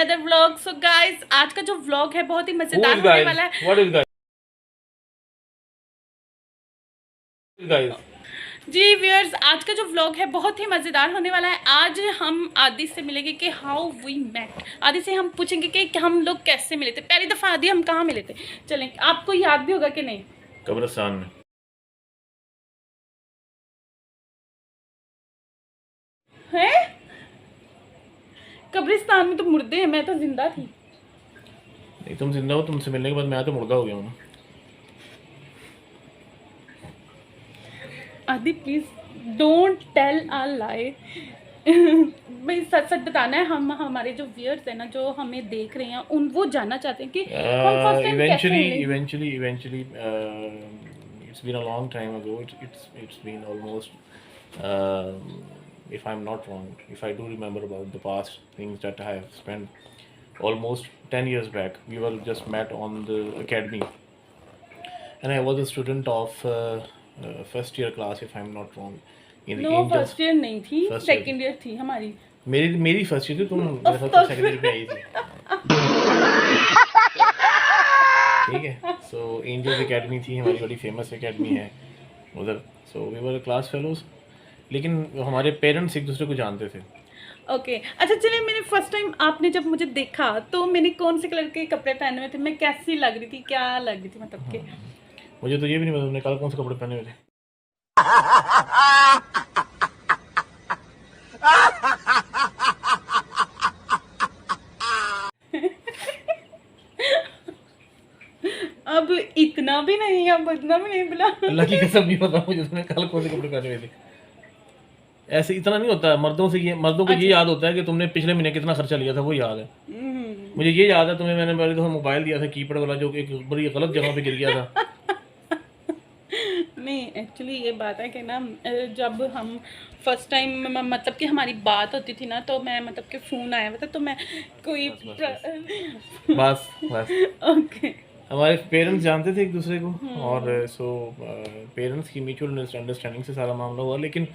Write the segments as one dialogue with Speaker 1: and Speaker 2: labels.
Speaker 1: Another vlog. So guys, आज का जो व्लॉग है बहुत ही मजेदार होने वाला है।
Speaker 2: What is guys?
Speaker 1: जी व्यूअर्स, आज का जो व्लॉग है बहुत ही मज़ेदार होने वाला है। आज हम आदि से मिलेंगे कि हाउ वी मेट। आदि से हम पूछेंगे कि हम लोग कैसे मिले थे। पहली दफ़ा आदि हम कहाँ मिले थे। चलें, आपको याद भी होगा कि नहीं?
Speaker 2: कब्रिस्तान में।
Speaker 1: हैं? कब्रिस्तान में तो मुर्दे हैं, मैं तो जिंदा थी।
Speaker 2: नहीं, तुम जिंदा हो, तुमसे मिलने के बाद मैं तो मुर्गा हो गया हूँ।
Speaker 1: आदि प्लीज डोंट टेल अ लाई। भाई सच सच बताना है। हम हमारे जो व्यूअर्स हैं ना, जो हमें देख रहे हैं, उन वो जानना चाहते हैं कि हम फर्स्ट टाइम कैसे मिले।
Speaker 2: Eventually, it's been a long time ago. It's been almost, if I'm not wrong, if I do remember about the past things that I have spent, almost 10 years back. We were just met on the academy, and I was a student of first year class, if I'm not wrong, in the
Speaker 1: no,
Speaker 2: Angels.
Speaker 1: First year नहीं थी,
Speaker 2: First year.
Speaker 1: Second year थी हमारी।
Speaker 2: मेरी first year थी, तुम मेरे साथ second year में आई थी। ठीक है। सो एंजल्स एकेडमी थी हमारी, बड़ी फेमस एकेडमी है उधर। So we were class fellows, लेकिन हमारे पेरेंट्स एक दूसरे को जानते थे।
Speaker 1: ओके अच्छा चलिए, मैंने फर्स्ट टाइम आपने जब मुझे देखा तो मैंने कौन से कलर के कपड़े पहने हुए थे, मैं कैसी लग रही थी, क्या लग रही थी, मतलब कि
Speaker 2: मुझे तो ये भी नहीं पता तुमने कल कौन से कपड़े पहने हुए थे।
Speaker 1: अब इतना भी नहीं, अब इतना भी नहीं बुला।
Speaker 2: अल्लाह की कसम नहीं पता मुझे तुमने कल कौन से कपड़े पहने हुए थे। ऐसे इतना नहीं होता है मर्दों को ये याद होता है कि तुमने पिछले महीने कितना खर्चा लिया था, वो याद है। मुझे ये याद है तुम्हें मैंने पहले तो मोबाइल दिया था कीपैड वाला, जो एक बड़ी गलत जगह पे गिर गया था।
Speaker 1: नहीं एक्चुअली ये बात है कि ना, जब हम फर्स्ट टाइम मतलब कि हमारी बात होती थी ना, तो मैं मतलब कि फ़ोन आया हुआ था, तो मैं कोई
Speaker 2: बस
Speaker 1: ओके
Speaker 2: हमारे पेरेंट्स जानते थे एक दूसरे को, और सो पेरेंट्स की म्यूचुअल अंडरस्टैंडिंग से सारा मामला हुआ। लेकिन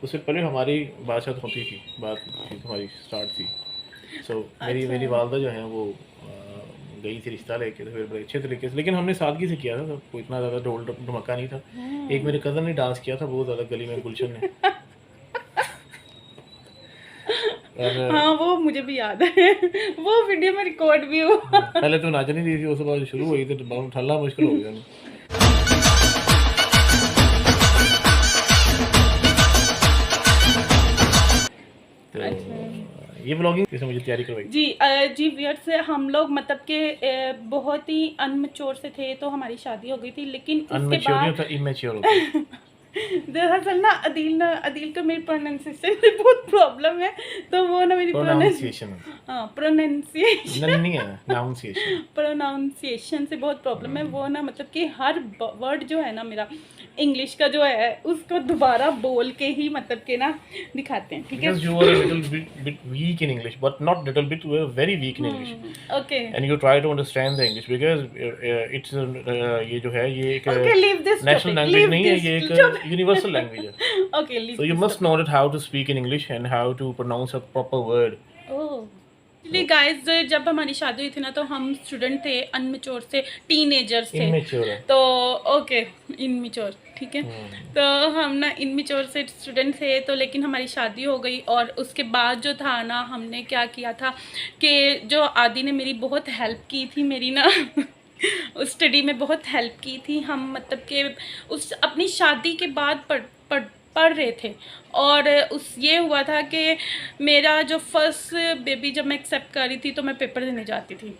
Speaker 2: उससे पहले हमारी बातचीत होती थी, हमारी स्टार्ट थी। सो मेरी वालदा जो है वो गई थी रिश्ता लेके, तो फिर बड़े अच्छे तरीके से, लेकिन हमने सादगी से किया था, तो कोई इतना ज़्यादा ढोल धमाका नहीं था। एक मेरे कज़न ने डांस किया था बहुत ज़्यादा गली में, गुलशन ने।
Speaker 1: हाँ वो मुझे भी याद है, वो वीडियो में रिकॉर्ड भी हुआ।
Speaker 2: पहले तो नाच नहीं रही थी, उसके बाद शुरू हुई तो ठल्ला मुश्किल हो गया। तो ये ब्लॉगिंग किसने मुझे तैयारी करवाई?
Speaker 1: जी व्यूअर्स से हम लोग मतलब कि बहुत ही अनमैच्योर से थे, तो हमारी शादी हो गई थी। लेकिन उसके बाद
Speaker 2: इमेच्योर होता है।
Speaker 1: दरअसल ना अदील को मेरी प्रोनाउंसिएशन में बहुत प्रॉब्लम है, तो वो ना मेरी
Speaker 2: प्रोनाउंसिएशन
Speaker 1: नहीं है,
Speaker 2: नाउंसिएशन
Speaker 1: प्रोनाउंसिएशन से बहुत प्रॉब्लम है। वो ना मतलब कि हर वर्ड जो है ना मेरा इंग्लिश का जो है, उसको दोबारा बोल के ही मतलब के ना दिखाते हैं। ठीक है,
Speaker 2: because you are a little bit weak in English, but not little bit, you are very weak in English.
Speaker 1: okay
Speaker 2: And you try to understand the English because it's ये जो है ये एक national language नहीं है, ये एक universal language है।
Speaker 1: okay
Speaker 2: So you must know that how to speak in English and how to pronounce a proper word.
Speaker 1: Actually guys, जब हमारी शादी हुई थी ना, तो हम स्टूडेंट थे, अनमेच्योर से, टीनेजर्स थे।
Speaker 2: Immature है।
Speaker 1: तो ओके इनमेच्योर, ठीक है। तो हम ना इनमेच्योर से स्टूडेंट थे, तो लेकिन हमारी शादी हो गई। और उसके बाद जो था ना, हमने क्या किया था कि जो आदि ने मेरी बहुत हेल्प की थी, मेरी ना उस स्टडी में बहुत हेल्प की थी। हम मतलब कि उस अपनी शादी के बाद पढ़ रहे थे। और उस ये हुआ था कि मेरा जो फर्स्ट बेबी जब मैं एक्सेप्ट कर रही थी, तो मैं पेपर देने जाती थी,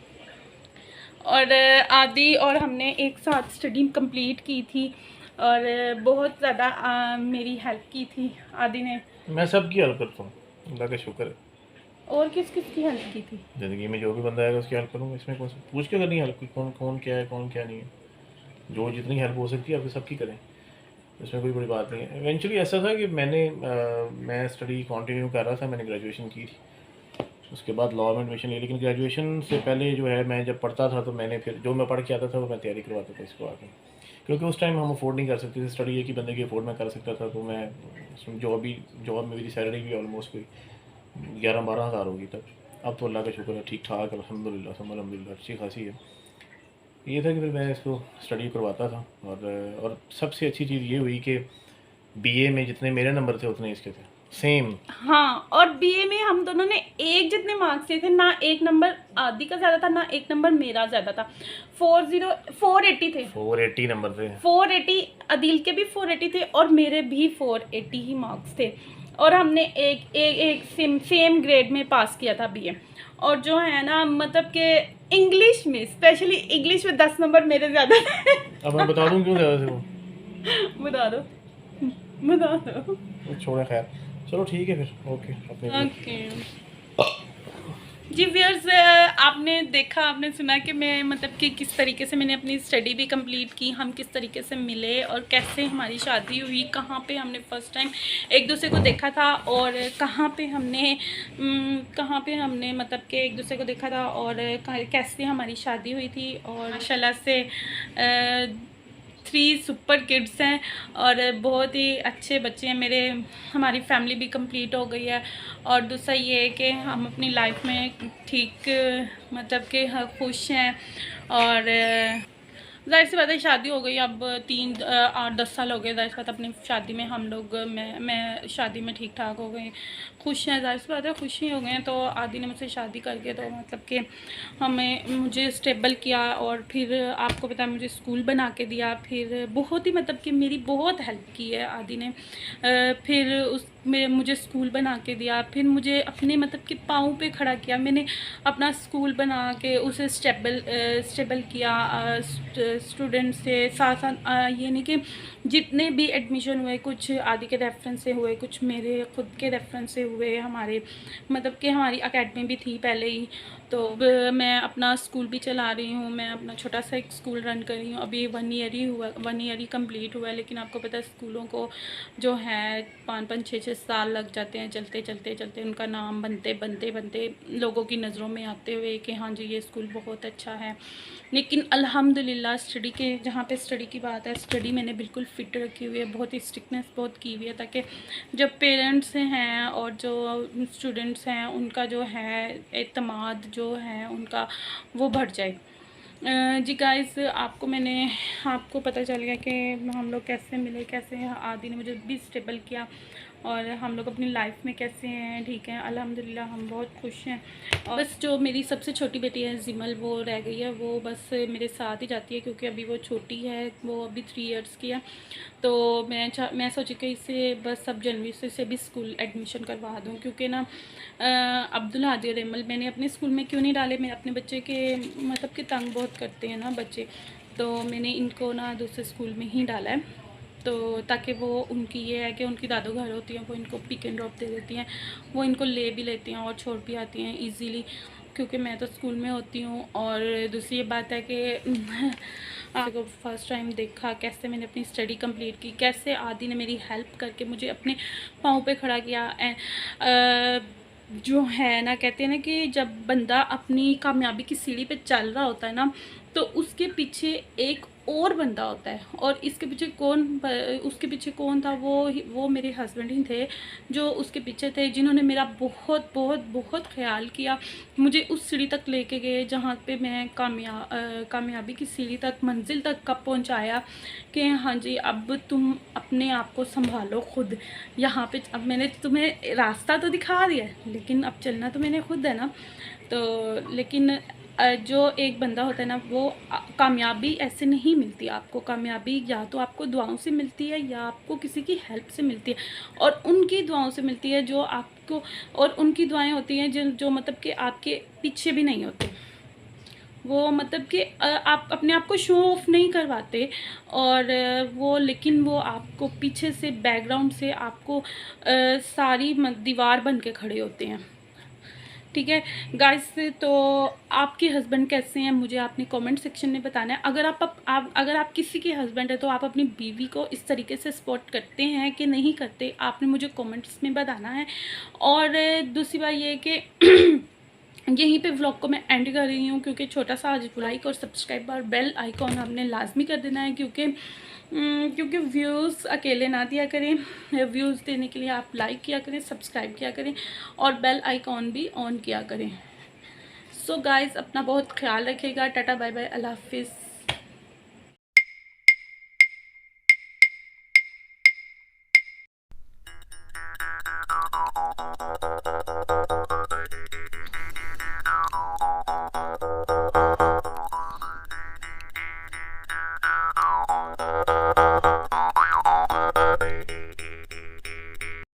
Speaker 1: और आदि और हमने एक साथ स्टडी कंप्लीट की थी, और बहुत ज़्यादा मेरी हेल्प की थी आदि ने।
Speaker 2: मैं सबकी हेल्प करता हूँ, अल्लाह का शुक्र है।
Speaker 1: और किस किस की हेल्प की थी?
Speaker 2: ज़िंदगी में जो भी बंदा आएगा उसकी हेल्प करूँगा, इसमें कौन सा पूछ के करनी हेल्प, कौन कौन क्या है कौन क्या नहीं है। जो जितनी हेल्प हो सकती है आपकी सबकी करें, इसमें कोई बड़ी बात नहीं है। इवेंचुअली ऐसा था कि मैं स्टडी कंटिन्यू कर रहा था, मैंने ग्रेजुएशन की थी, उसके बाद लॉ में एडमिशन लिया। लेकिन ग्रेजुएशन से पहले जो है, मैं जब पढ़ता था तो मैंने फिर जो मैं पढ़ के आता था वो मैं तैयारी करवाता था इसको आगे, क्योंकि उस टाइम हम अफोर्ड नहीं कर सकते थे स्टडी, एक ही बंदे की अफोर्ड में कर सकता था। तो मैं जॉब में मेरी सैलरी भी ऑलमोस्ट कोई 11-12 हज़ार होगी तब। अब तो अल्लाह का शुक्र है ठीक ठाक अल्हम्दुलिल्लाह सुम्मा अल्हम्दुलिल्लाह अच्छी खासी है। ये था कि फिर मैं इसको स्टडी करवाता था और सबसे अच्छी चीज़ ये हुई कि बीए में जितने मेरे नंबर थे उतने इसके थे सेम।
Speaker 1: हाँ, और बीए में हम दोनों ने एक जितने मार्क्स लिए थे ना, एक नंबर आदि का ज़्यादा था ना एक नंबर मेरा ज़्यादा था। 480 थे,
Speaker 2: 480 नंबर थे।
Speaker 1: 480 अदील के भी 480 थे और मेरे भी 480 ही मार्क्स थे। और हमने एक एक एक सेम ग्रेड में पास किया था बीए। और जो है ना मतलब कि इंग्लिश में, स्पेशली इंग्लिश में 10 नंबर मेरे ज़्यादा थे।
Speaker 2: अब मैं बता दूं क्यों ज़्यादा थे वो।
Speaker 1: बता दो, बता दो।
Speaker 2: छोड़े खैर, चलो ठीक है फिर ओके अपने
Speaker 1: ओके जी व्यूअर्स, आपने देखा, आपने सुना कि मैं मतलब कि किस तरीके से मैंने अपनी स्टडी भी कंप्लीट की, हम किस तरीके से मिले और कैसे हमारी शादी हुई, कहाँ पे हमने फ़र्स्ट टाइम एक दूसरे को देखा था और कहाँ पे हमने मतलब कि एक दूसरे को देखा था और कैसे हमारी शादी हुई थी। और माशाल्लाह से 3 सुपर किड्स हैं और बहुत ही अच्छे बच्चे हैं मेरे। हमारी फैमिली भी कंप्लीट हो गई है और दूसरा ये है कि हम अपनी लाइफ में ठीक मतलब कि खुश हैं। और ज़ाहिर सी बात है शादी हो गई, अब 8-10 साल हो गए ज़ाहिर सी बात अपनी शादी में। हम लोग मैं शादी में ठीक ठाक हो गए, खुश हैं, ज़ाहिर सी बात है खुश ही हो गए हैं। तो आदि ने मुझसे शादी करके तो मतलब कि मुझे स्टेबल किया और फिर आपको पता है मुझे स्कूल बना के दिया। फिर बहुत ही मतलब कि मेरी बहुत हेल्प की है आदि ने। फिर उसमें मुझे स्कूल बना के दिया, फिर मुझे अपने मतलब कि पाँव पे खड़ा किया। मैंने अपना स्कूल बना के उसे स्टेबल किया स्टूडेंट से साथ साथ। ये नहीं कि जितने भी एडमिशन हुए कुछ आदि के रेफरेंस से हुए, कुछ मेरे खुद के रेफरेंस से हुए। हमारे मतलब कि हमारी एकेडमी भी थी पहले ही, तो मैं अपना स्कूल भी चला रही हूँ। मैं अपना छोटा सा एक स्कूल रन कर रही हूँ। अभी 1 ईयर ही कंप्लीट हुआ है, लेकिन आपको पता है स्कूलों को जो है 5-5 6-6 साल लग जाते हैं चलते उनका नाम बनते लोगों की नज़रों में आते हुए कि हाँ जी ये स्कूल बहुत अच्छा है। लेकिन अल्हम्दुलिल्लाह स्टडी के जहाँ पे स्टडी की बात है, स्टडी मैंने बिल्कुल फ़िट रखी हुई है, बहुत ही स्ट्रिक्टनेस बहुत की हुई है, ताकि जब पेरेंट्स हैं और जो स्टूडेंट्स हैं उनका जो है एतमाद जो है उनका वो बढ़ जाए। जी गाइस, आपको पता चल गया कि हम लोग कैसे मिले, कैसे आदि ने मुझे भी स्टेबल किया और हम लोग अपनी लाइफ में कैसे हैं। ठीक है, अल्हम्दुलिल्लाह हम बहुत खुश हैं। और बस जो मेरी सबसे छोटी बेटी है जिमल, वो रह गई है, वो बस मेरे साथ ही जाती है क्योंकि अभी वो छोटी है, वो अभी 3 इयर्स की है। तो मैं सोची कि इसे बस अब जनवरी से इसे भी स्कूल एडमिशन करवा दूँ, क्योंकि ना अब्दुल हादी और एमल मैंने अपने स्कूल में क्यों नहीं डाले। मैं अपने बच्चे के मतलब कि तंग बहुत करते हैं ना बच्चे, तो मैंने इनको ना दूसरे स्कूल में ही डाला है। तो ताकि वो उनकी ये है कि उनकी दादू घर होती हैं, वो इनको पिक एंड ड्रॉप दे देती हैं, वो इनको ले भी लेती हैं और छोड़ भी आती हैं इजीली, क्योंकि मैं तो स्कूल में होती हूँ। और दूसरी ये बात है कि आपको फर्स्ट टाइम देखा कैसे मैंने अपनी स्टडी कंप्लीट की, कैसे आदि ने मेरी हेल्प करके मुझे अपने पाँव पे खड़ा किया। जो है ना कहते हैं ना कि जब बंदा अपनी कामयाबी की सीढ़ी पे चल रहा होता है ना, तो उसके पीछे एक और बंदा होता है। और उसके पीछे कौन था? वो मेरे हस्बैंड ही थे जो उसके पीछे थे, जिन्होंने मेरा बहुत बहुत बहुत ख्याल किया, मुझे उस सीढ़ी तक लेके गए जहाँ पे मैं कामयाबी की सीढ़ी तक, मंजिल तक कब पहुँचाया कि हाँ जी अब तुम अपने आप को संभालो खुद। यहाँ पे अब मैंने तुम्हें रास्ता तो दिखा दिया है, लेकिन अब चलना तो मैंने खुद है ना। तो लेकिन जो एक बंदा होता है ना, वो कामयाबी ऐसे नहीं मिलती आपको। कामयाबी या तो आपको दुआओं से मिलती है या आपको किसी की हेल्प से मिलती है, और उनकी दुआओं से मिलती है जो आपको, और उनकी दुआएं होती हैं जो मतलब कि आपके पीछे भी नहीं होते। वो मतलब कि आप अपने आप को शो ऑफ नहीं करवाते, और लेकिन वो आपको पीछे से बैकग्राउंड से आपको सारी दीवार बन के खड़े होते हैं। ठीक है गाइस, तो आपके हस्बैंड कैसे हैं मुझे आपने कमेंट सेक्शन में बताना है। अगर आप किसी के हस्बैंड है तो आप अपनी बीवी को इस तरीके से सपोर्ट करते हैं कि नहीं करते, आपने मुझे कमेंट्स में बताना है। और दूसरी बात ये है कि यहीं पे व्लॉग को मैं एंड कर रही हूँ, क्योंकि छोटा सा आज लाइक और सब्सक्राइब और बेल आइकॉन आपने लाजमी कर देना है, क्योंकि व्यूज़ अकेले ना दिया करें, व्यूज़ देने के लिए आप लाइक किया करें, सब्सक्राइब किया करें और बेल आइकॉन भी ऑन किया करें। सो गाइज़, अपना बहुत ख्याल रखिएगा। टाटा बाय बाय, अल्लाह हाफिज़।